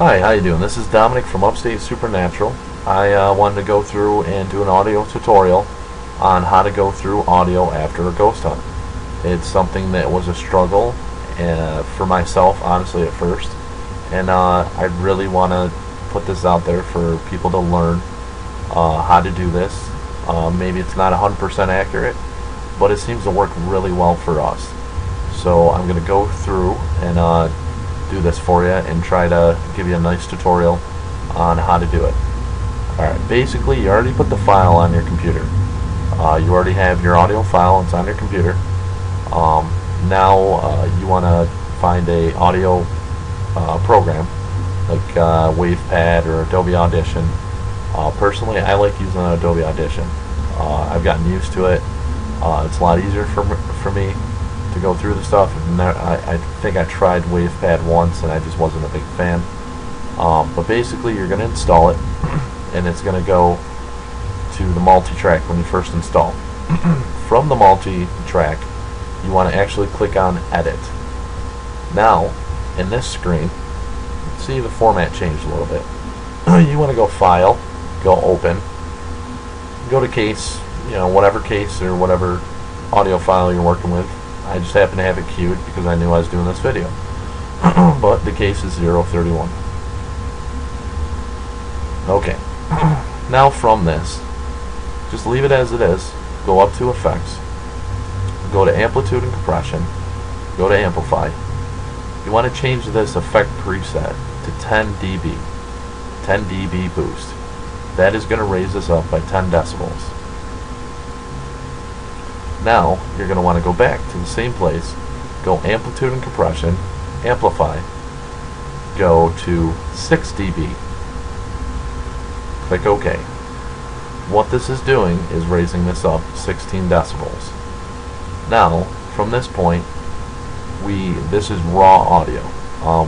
Hi, how you doing? This is Dominic from Upstate Supernatural. I wanted to go through and do an audio tutorial on how to go through audio after a ghost hunt. It's something that was a struggle for myself, honestly, at first. And I really want to put this out there for people to learn how to do this. Maybe it's not 100% accurate, but it seems to work really well for us. So I'm going to go through and do this for you and try to give you a nice tutorial on how to do it. Alright, basically you already put the file on your computer. You already have your audio file, it's on your computer. Now you want to find a audio program like WavePad or Adobe Audition. Personally, I like using Adobe Audition. I've gotten used to it. It's a lot easier for me to go through the stuff. I think I tried WavePad once and I just wasn't a big fan. But basically you're going to install it and it's going to go to the multi-track when you first install. From the multi-track you want to actually click on Edit. Now in this screen, see the format changed a little bit. You want to go File, go Open, go to Case, whatever case or whatever audio file you're working with. I just happen to have it queued because I knew I was doing this video. But the case is 031. Okay. Now from this, just leave it as it is. Go up to Effects. Go to Amplitude and Compression. Go to Amplify. You want to change this effect preset to 10 dB. 10 dB boost. That is going to raise this up by 10 decibels. Now you're going to want to go back to the same place, go Amplitude and Compression, Amplify, go to 6 dB, click OK. What this is doing is raising this up 16 decibels. Now from this point, this is raw audio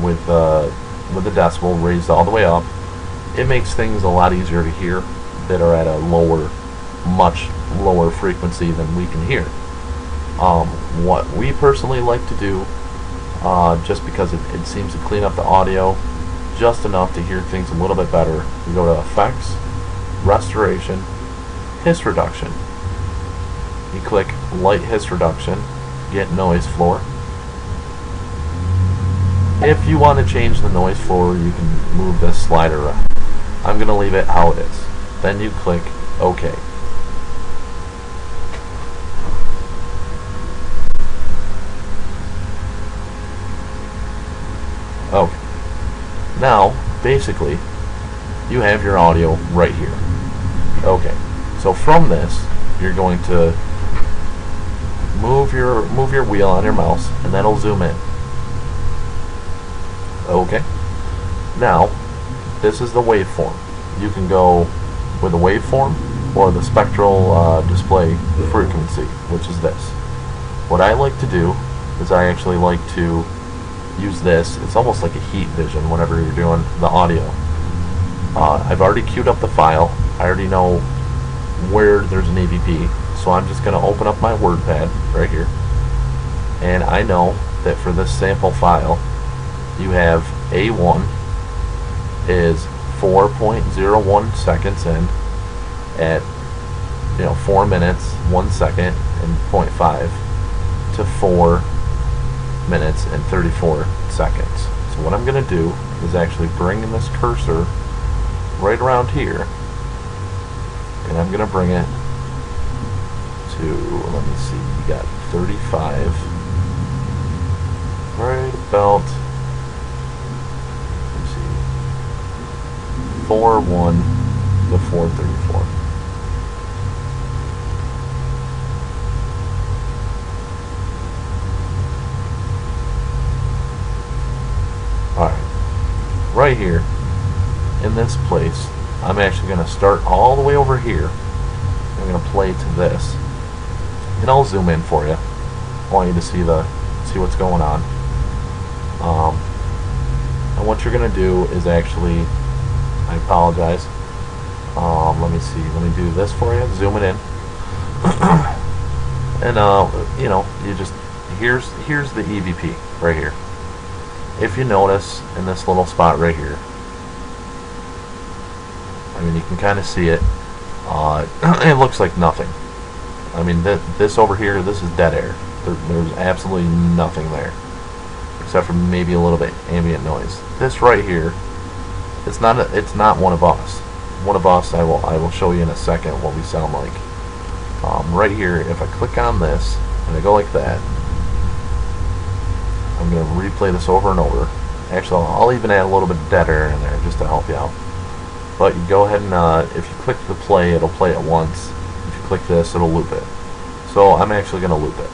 with the decibel raised all the way up. It makes things a lot easier to hear that are at a much lower frequency than we can hear. What we personally like to do, just because it seems to clean up the audio just enough to hear things a little bit better, we go to Effects, Restoration, Hiss Reduction. You click Light Hiss Reduction, get Noise Floor. If you want to change the noise floor, you can move this slider around. I'm going to leave it how it is. Then you click OK. Okay. Now, basically, you have your audio right here. Okay. So from this, you're going to move your wheel on your mouse, and that'll zoom in. Okay. Now, this is the waveform. You can go with the waveform or the spectral display frequency, which is this. What I like to do is I actually like to use this. It's almost like a heat vision whenever you're doing the audio. I've already queued up the file. I already know where there's an EVP, so I'm just going to open up my WordPad right here, and I know that for this sample file you have A1 is 4.01 seconds in at 4 minutes 1 second and 0.5 to 4 minutes and 34 seconds. So what I'm going to do is actually bring in this cursor right around here, and I'm going to bring it to, let me see, you got 35, right about, let's see, 4.1 to 4.34. Alright, right here in this place, I'm actually going to start all the way over here. I'm going to play to this, and I'll zoom in for you. I want you to see what's going on. And what you're going to do is actually, I apologize. Let me see. Let me do this for you. Zoom it in, and you just here's the EVP right here. If you notice in this little spot right here, can kind of see it. It looks like nothing. I mean, this over here, this is dead air. There's absolutely nothing there, except for maybe a little bit ambient noise. This right here, it's not one of us. One of us, I will show you in a second what we sound like. Right here, if I click on this and I go like that, I'm going to replay this over and over. Actually, I'll even add a little bit of dead air in there just to help you out. But you go ahead and if you click the play, it'll play it once. If you click this, it'll loop it. So I'm actually going to loop it.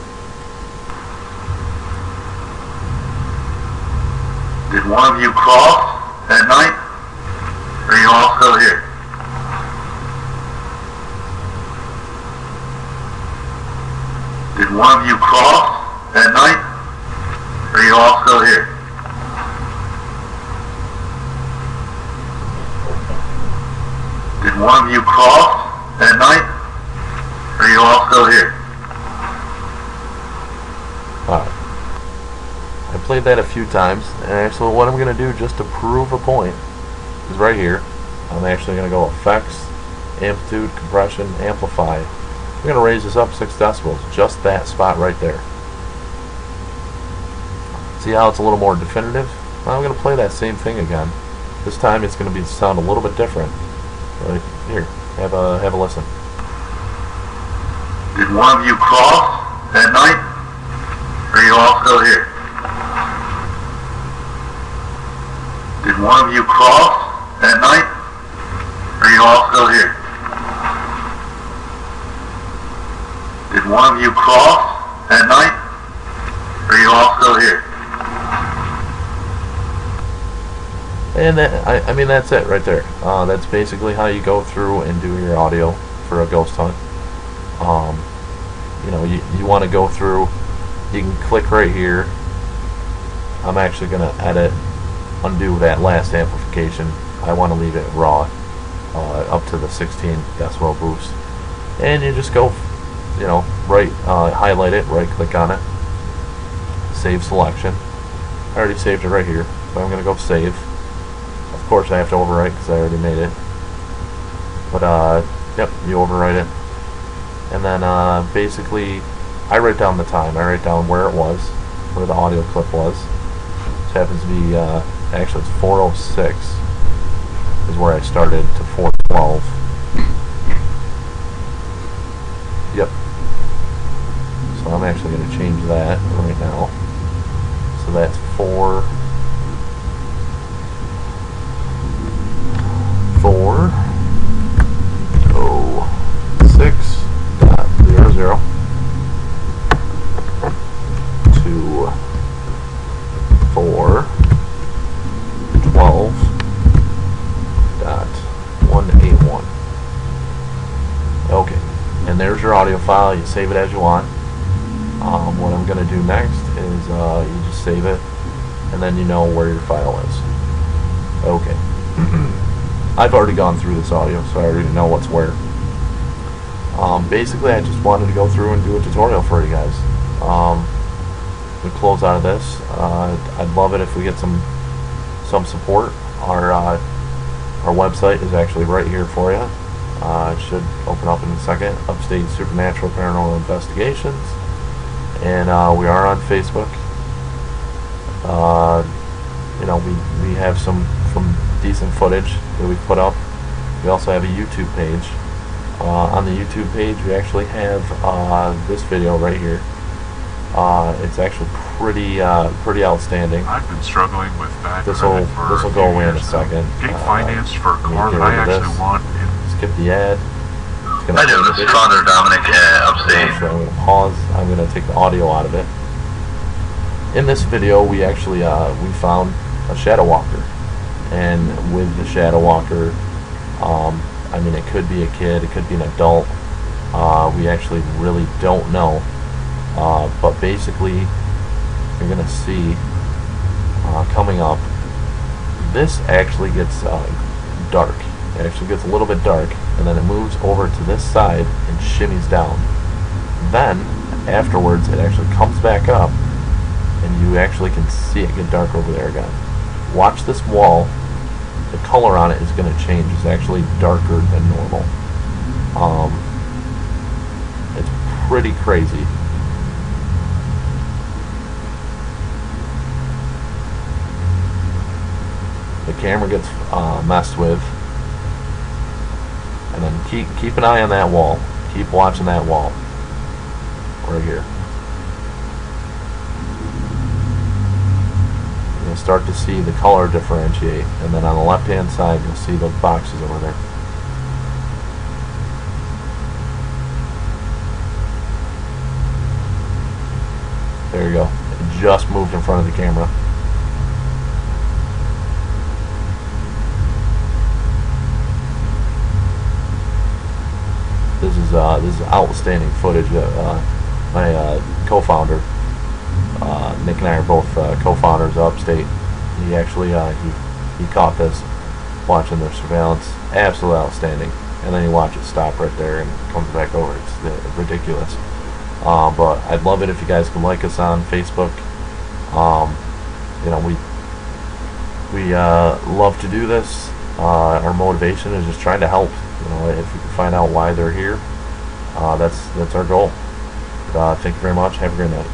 Did one of you cross at night? Or are you all still here? Did one of you cross at night? Or are you all still here? Did one of you cross at night? Or are you all still here? Alright. I played that a few times, and actually what I'm going to do just to prove a point is right here. I'm actually going to go effects, amplitude, compression, amplify. I'm going to raise this up 6 decibels, just that spot right there. See how it's a little more definitive? Now I'm going to play that same thing again. This time it's going to sound a little bit different. Right here, have a listen. Did one of you cross at night? Or are you all still here? Did one of you cross at night? Or are you all still here? Did one of you cross at night? Or are you all still here? And that, I mean, that's it right there. That's basically how you go through and do your audio for a ghost hunt. You know, you want to go through, you can click right here. I'm actually going to undo that last amplification. I want to leave it raw, up to the 16 decibel boost. And you just go, you know, highlight it, right click on it, save selection. I already saved it right here, but I'm going to go save. Of course I have to overwrite because I already made it. But yep, you overwrite it. And then basically I write down the time. I write down where it was, where the audio clip was. This happens to be, actually it's 4:06 is where I started to 4:12. Yep. So I'm actually going to change that right now. So that's 4:06.00 to 4:12.181. Okay, and there's your audio file. You save it as you want. What I'm going to do next is you just save it, and then you know where your file is. Okay. I've already gone through this audio, so I already know what's where. Basically, I just wanted to go through and do a tutorial for you guys. We close out of this. I'd love it if we get some support. Our website is actually right here for you. It should open up in a second. Upstate Supernatural Paranormal Investigations, and we are on Facebook. You know, we have some decent footage that we put up. We also have a YouTube page. On the YouTube page, we actually have this video right here. It's actually pretty outstanding. I've been struggling with back This will go away in a second. Getting financed for a car that I actually want. Skip the ad. Hi there, this is Father Dominic at Upstate. So I'm going to pause. I'm going to take the audio out of it. In this video, we actually we found a shadow walker, and with the shadow walker, I mean, it could be a kid, it could be an adult. We actually really don't know. But basically, you're going to see coming up, this actually gets dark. It actually gets a little bit dark, and then it moves over to this side and shimmies down. Then, afterwards, it actually comes back up, and you actually can see it get dark over there again. Watch this wall the color on it is going to change. It's actually darker than normal. It's pretty crazy. The camera gets messed with, and then keep an eye on that wall. Keep watching that wall right here. You'll start to see the color differentiate, and then on the left hand side you'll see those boxes over there. There you go. It just moved in front of the camera. This is outstanding footage. My co-founder, Nick and I are both co-founders of Upstate. He actually he caught this watching their surveillance. Absolutely outstanding. And then you watch it stop right there and comes back over. It's ridiculous. But I'd love it if you guys can like us on Facebook. You know, we love to do this. Our motivation is just trying to help. You know, if we can find out why they're here, that's our goal. Thank you very much. Have a great night.